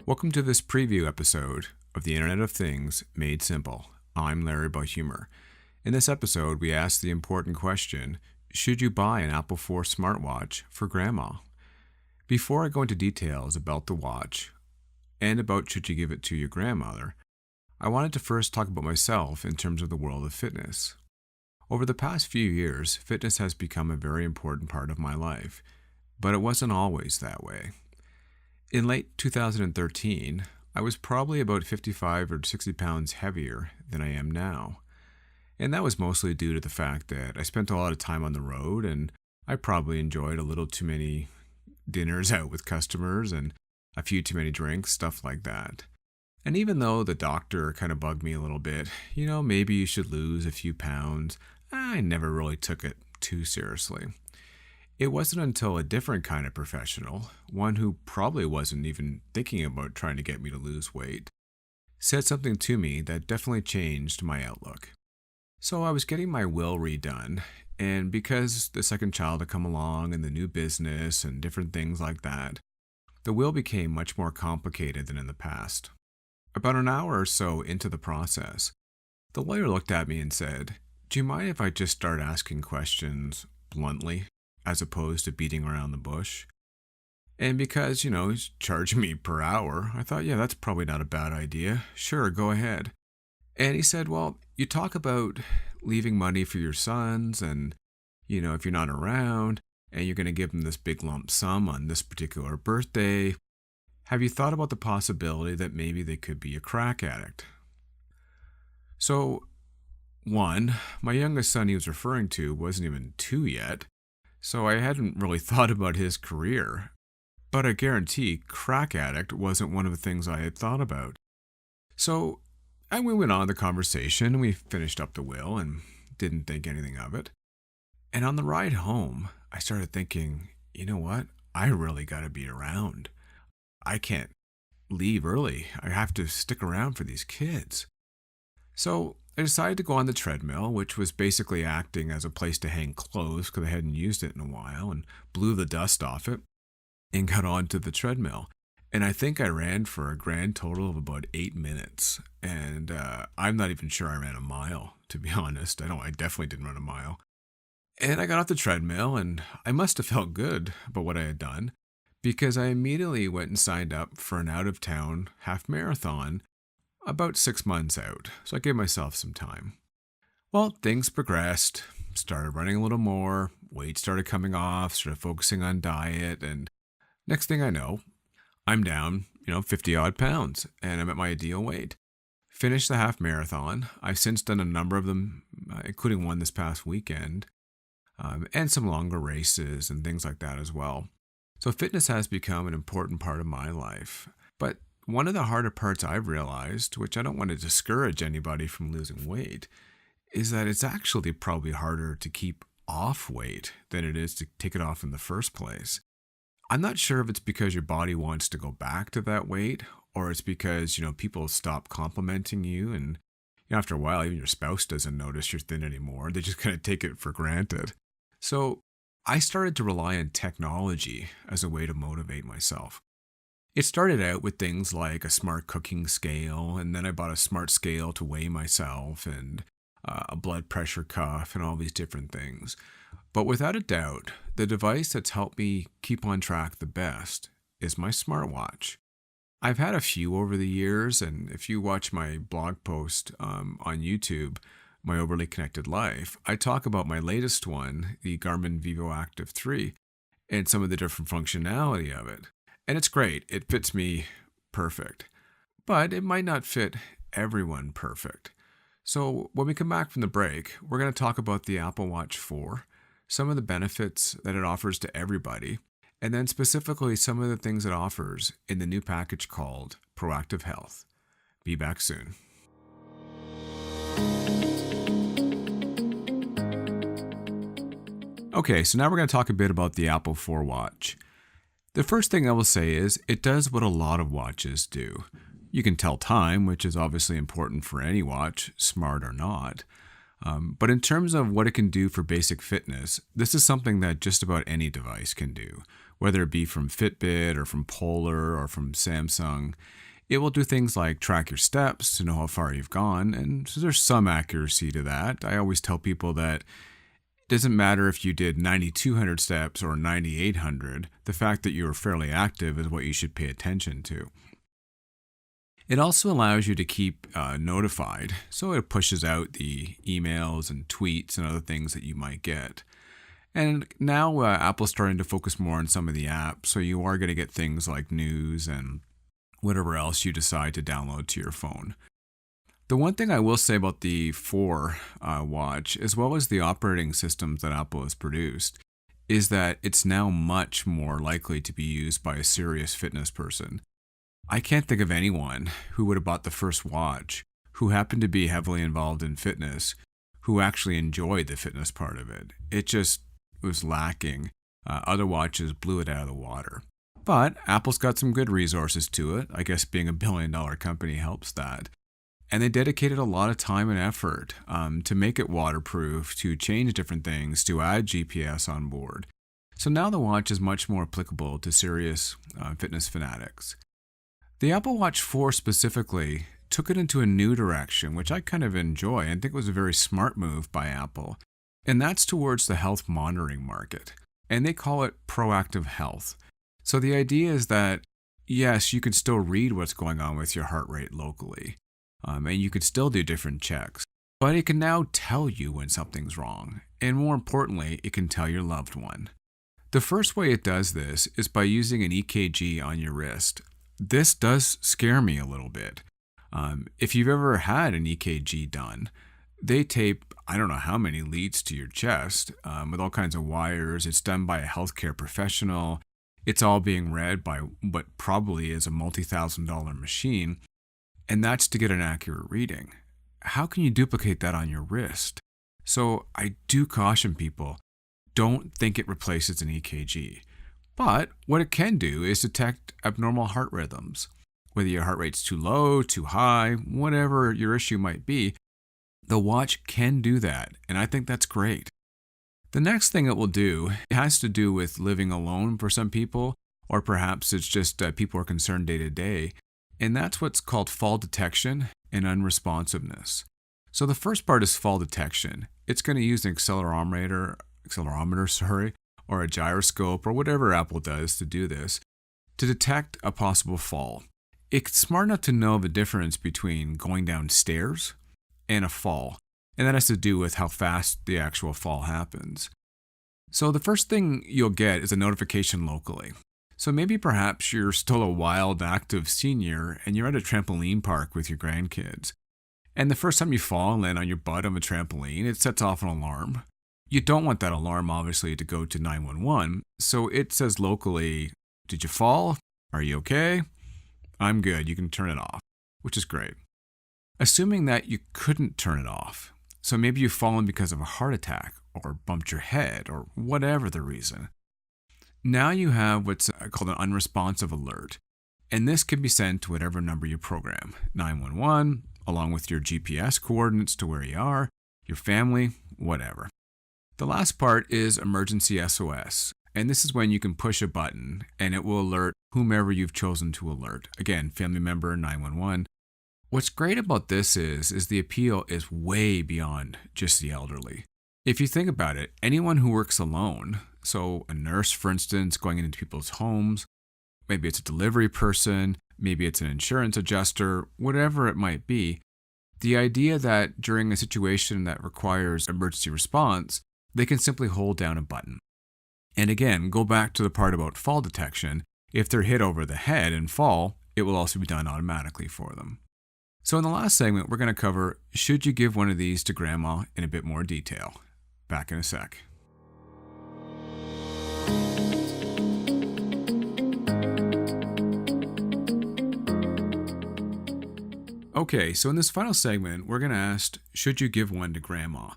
Welcome to this preview episode of the Internet of Things Made Simple. I'm Larry by Humor. In this episode, we ask the important question, should you buy an Apple 4 smartwatch for grandma? Before I go into details about the watch and about should you give it to your grandmother, I wanted to first talk about myself in terms of the world of fitness. Over the past few years, fitness has become a very important part of my life, but it wasn't always that way. In late 2013, I was probably about 55 or 60 pounds heavier than I am now. And that was mostly due to the fact that I spent a lot of time on the road and I probably enjoyed a little too many dinners out with customers and a few too many drinks, stuff like that. And even though the doctor kind of bugged me a little bit, maybe you should lose a few pounds, I never really took it too seriously. It wasn't until a different kind of professional, one who probably wasn't even thinking about trying to get me to lose weight, said something to me that definitely changed my outlook. So I was getting my will redone, and because the second child had come along and the new business and different things like that, the will became much more complicated than in the past. About an hour or so into the process, the lawyer looked at me and said, "Do you mind if I just start asking questions bluntly, as opposed to beating around the bush?" And because, he's charging me per hour, I thought, yeah, that's probably not a bad idea. Sure, go ahead. And he said, well, you talk about leaving money for your sons and, if you're not around and you're going to give them this big lump sum on this particular birthday, have you thought about the possibility that maybe they could be a crack addict? So, one, my youngest son he was referring to wasn't even 2 yet. So I hadn't really thought about his career, but I guarantee crack addict wasn't one of the things I had thought about. So we went on the conversation and we finished up the will and didn't think anything of it. And on the ride home, I started thinking, you know what? I really got to be around. I can't leave early. I have to stick around for these kids. So I decided to go on the treadmill, which was basically acting as a place to hang clothes because I hadn't used it in a while, and blew the dust off it and got onto the treadmill. And I think I ran for a grand total of about 8 minutes. And I'm not even sure I ran a mile, to be honest. I definitely didn't run a mile. And I got off the treadmill, and I must have felt good about what I had done because I immediately went and signed up for an out-of-town half marathon about 6 months out, so I gave myself some time. Well, things progressed, started running a little more, weight started coming off, started focusing on diet, and next thing I know, I'm down, 50 odd pounds, and I'm at my ideal weight. Finished the half marathon. I've since done a number of them, including one this past weekend, and some longer races and things like that as well. So fitness has become an important part of my life, but one of the harder parts I've realized, which I don't want to discourage anybody from losing weight, is that it's actually probably harder to keep off weight than it is to take it off in the first place. I'm not sure if it's because your body wants to go back to that weight or it's because, people stop complimenting you and after a while, even your spouse doesn't notice you're thin anymore. They just kind of take it for granted. So I started to rely on technology as a way to motivate myself. It started out with things like a smart cooking scale, and then I bought a smart scale to weigh myself, and a blood pressure cuff, and all these different things. But without a doubt, the device that's helped me keep on track the best is my smartwatch. I've had a few over the years, and if you watch my blog post on YouTube, My Overly Connected Life, I talk about my latest one, the Garmin Vivo Active 3, and some of the different functionality of it. And it's great. It fits me perfect. But it might not fit everyone perfect. So when we come back from the break, we're going to talk about the Apple Watch 4, some of the benefits that it offers to everybody, and then specifically some of the things it offers in the new package called Proactive Health. Be back soon. Okay, so now we're going to talk a bit about the Apple 4 watch. The first thing I will say is it does what a lot of watches do. You can tell time, which is obviously important for any watch, smart or not. But in terms of what it can do for basic fitness, this is something that just about any device can do, whether it be from Fitbit or from Polar or from Samsung. It will do things like track your steps to know how far you've gone, and so there's some accuracy to that. I always tell people that it doesn't matter if you did 9,200 steps or 9,800, the fact that you were fairly active is what you should pay attention to. It also allows you to keep notified, so it pushes out the emails and tweets and other things that you might get. And now Apple's starting to focus more on some of the apps, so you are going to get things like news and whatever else you decide to download to your phone. The one thing I will say about the 4 watch, as well as the operating systems that Apple has produced, is that it's now much more likely to be used by a serious fitness person. I can't think of anyone who would have bought the first watch who happened to be heavily involved in fitness, who actually enjoyed the fitness part of it. It just was lacking. Other watches blew it out of the water. But Apple's got some good resources to it. I guess being a billion-dollar company helps that. And they dedicated a lot of time and effort to make it waterproof, to change different things, to add GPS on board. So now the watch is much more applicable to serious fitness fanatics. The Apple Watch 4 specifically took it into a new direction, which I kind of enjoy and think was a very smart move by Apple. And that's towards the health monitoring market. And they call it proactive health. So the idea is that, yes, you can still read what's going on with your heart rate locally. And you could still do different checks. But it can now tell you when something's wrong. And more importantly, it can tell your loved one. The first way it does this is by using an EKG on your wrist. This does scare me a little bit. If you've ever had an EKG done, they tape, I don't know how many leads to your chest with all kinds of wires. It's done by a healthcare professional. It's all being read by what probably is a multi-$1,000 machine. And that's to get an accurate reading. How can you duplicate that on your wrist? So I do caution people, don't think it replaces an EKG. But what it can do is detect abnormal heart rhythms. Whether your heart rate's too low, too high, whatever your issue might be, the watch can do that, and I think that's great. The next thing it will do has to do with living alone for some people, or perhaps it's just people are concerned day to day, and that's what's called fall detection and unresponsiveness. So the first part is fall detection. It's going to use an accelerometer, or a gyroscope, or whatever Apple does to do this, to detect a possible fall. It's smart enough to know the difference between going down stairs and a fall, and that has to do with how fast the actual fall happens. So the first thing you'll get is a notification locally. So maybe perhaps you're still a wild, active senior and you're at a trampoline park with your grandkids. And the first time you fall and land on your butt on a trampoline, it sets off an alarm. You don't want that alarm, obviously, to go to 911. So it says locally, did you fall? Are you okay? I'm good. You can turn it off, which is great. Assuming that you couldn't turn it off. So maybe you've fallen because of a heart attack or bumped your head or whatever the reason. Now you have what's called an unresponsive alert. And this can be sent to whatever number you program, 911, along with your GPS coordinates to where you are, your family, whatever. The last part is emergency SOS, and this is when you can push a button and it will alert whomever you've chosen to alert. Again, family member, 911. What's great about this is the appeal is way beyond just the elderly. If you think about it, anyone who works alone, so a nurse, for instance, going into people's homes, maybe it's a delivery person, maybe it's an insurance adjuster, whatever it might be, the idea that during a situation that requires emergency response, they can simply hold down a button. And again, go back to the part about fall detection. If they're hit over the head and fall, it will also be done automatically for them. So in the last segment, we're going to cover, should you give one of these to grandma in a bit more detail? Back in a sec. Okay, so in this final segment, we're going to ask, should you give one to grandma?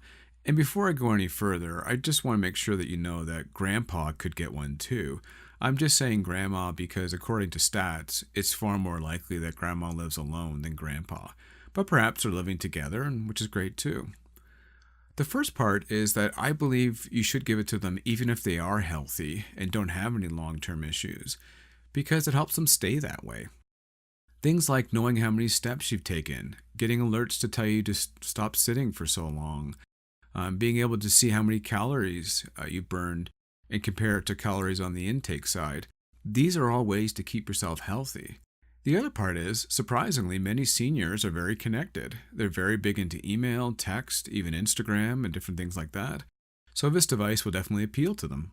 And before I go any further, I just want to make sure that you know that grandpa could get one too. I'm just saying grandma because according to stats, it's far more likely that grandma lives alone than grandpa. But perhaps they're living together, which is great too. The first part is that I believe you should give it to them even if they are healthy and don't have any long term issues, because it helps them stay that way. Things like knowing how many steps you've taken, getting alerts to tell you to stop sitting for so long, being able to see how many calories you burned and compare it to calories on the intake side. These are all ways to keep yourself healthy. The other part is, surprisingly, many seniors are very connected. They're very big into email, text, even Instagram, and different things like that. So this device will definitely appeal to them.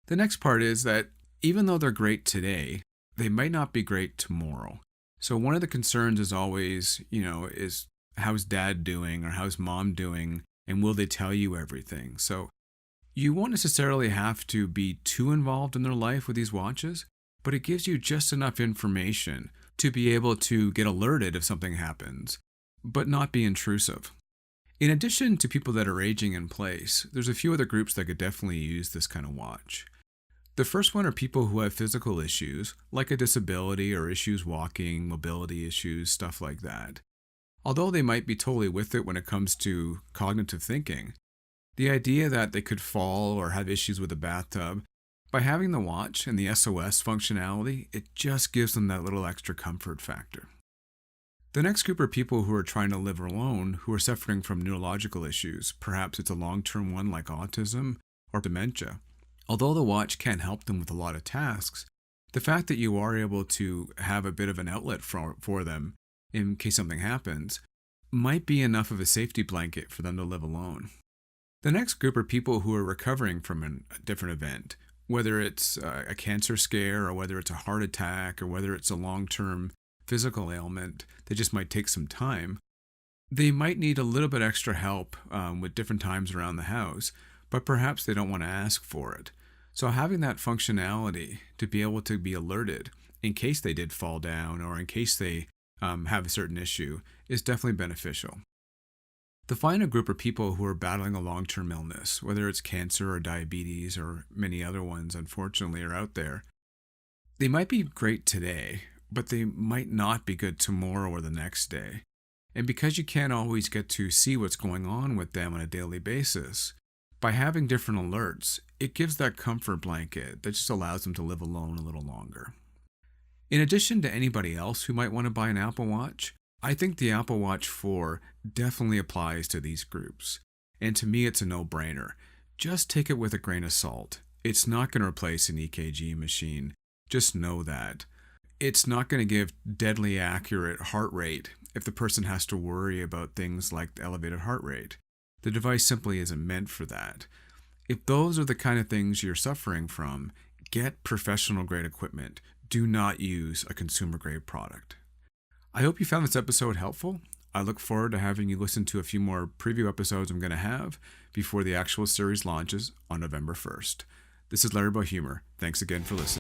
The next part is that even though they're great today, they might not be great tomorrow. So one of the concerns is always, is how's dad doing or how's mom doing, and will they tell you everything? So you won't necessarily have to be too involved in their life with these watches, but it gives you just enough information to be able to get alerted if something happens, but not be intrusive. In addition to people that are aging in place, there's a few other groups that could definitely use this kind of watch. The first one are people who have physical issues, like a disability or issues walking, mobility issues, stuff like that. Although they might be totally with it when it comes to cognitive thinking, the idea that they could fall or have issues with a bathtub, by having the watch and the SOS functionality, it just gives them that little extra comfort factor. The next group are people who are trying to live alone, who are suffering from neurological issues. Perhaps it's a long-term one like autism or dementia. Although the watch can help them with a lot of tasks, the fact that you are able to have a bit of an outlet for them in case something happens might be enough of a safety blanket for them to live alone. The next group are people who are recovering from a different event, whether it's a cancer scare or whether it's a heart attack or whether it's a long-term physical ailment that just might take some time. They might need a little bit extra help with different times around the house, but perhaps they don't want to ask for it. So having that functionality to be able to be alerted in case they did fall down or in case they have a certain issue is definitely beneficial. The final group are people who are battling a long-term illness, whether it's cancer or diabetes or many other ones, unfortunately, are out there. They might be great today, but they might not be good tomorrow or the next day. And because you can't always get to see what's going on with them on a daily basis, by having different alerts, it gives that comfort blanket that just allows them to live alone a little longer. In addition to anybody else who might want to buy an Apple Watch, I think the Apple Watch 4 definitely applies to these groups. And to me, it's a no-brainer. Just take it with a grain of salt. It's not going to replace an EKG machine. Just know that. It's not going to give deadly accurate heart rate if the person has to worry about things like the elevated heart rate. The device simply isn't meant for that. If those are the kind of things you're suffering from, get professional-grade equipment. Do not use a consumer-grade product. I hope you found this episode helpful. I look forward to having you listen to a few more preview episodes I'm going to have before the actual series launches on November 1st. This is Larry Bohumor. Thanks again for listening.